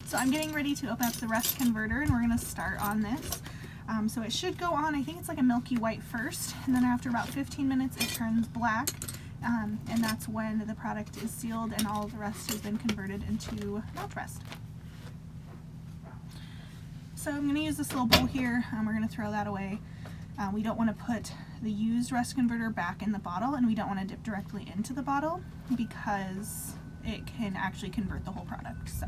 So I'm getting ready to open up the rust converter, and we're going to start on this. So it should go on, I think it's like a milky white first, and then after about 15 minutes it turns black, and that's when the product is sealed and all of the rust has been converted into melt rust. So I'm going to use this little bowl here, we're going to throw that away. We don't want to put the used rust converter back in the bottle, and we don't want to dip directly into the bottle because it can actually convert the whole product. So.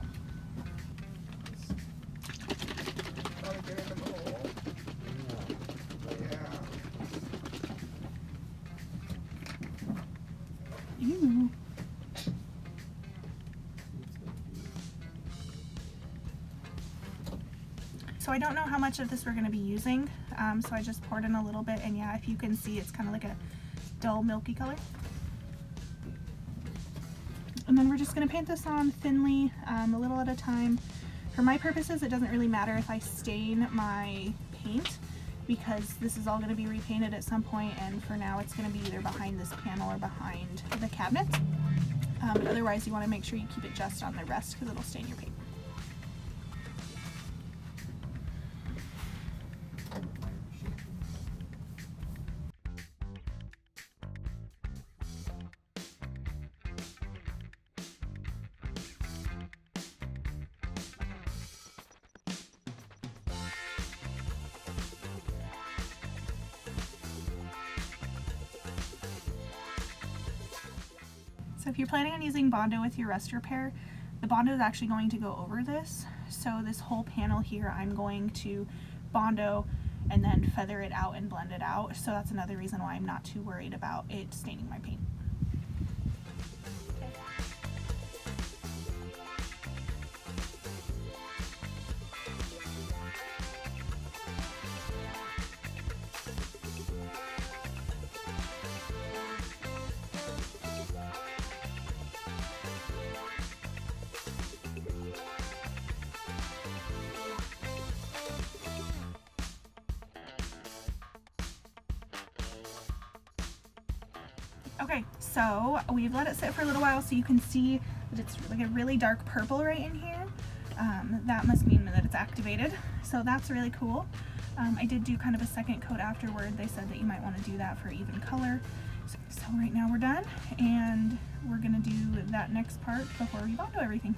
Ew. So I don't know how much of this we're going to be using, so I just poured in a little bit, and yeah, if you can see, it's kind of like a dull milky color. And then we're just going to paint this on thinly, a little at a time. For my purposes, it doesn't really matter if I stain my paint because this is all going to be repainted at some point, and for now it's going to be either behind this panel or behind the cabinet. But otherwise you want to make sure you keep it just on the rest because it'll stain your paint. So if you're planning on using Bondo with your rust repair, the Bondo is actually going to go over this. So this whole panel here, I'm going to Bondo and then feather it out and blend it out. So that's another reason why I'm not too worried about it staining my paint. Okay, so we've let it sit for a little while so you can see that it's like a really dark purple right in here. That must mean that it's activated, so that's really cool. I did do kind of a second coat afterward. They said that you might want to do that for even color. So right now we're done, and we're going to do that next part before we Bondo everything.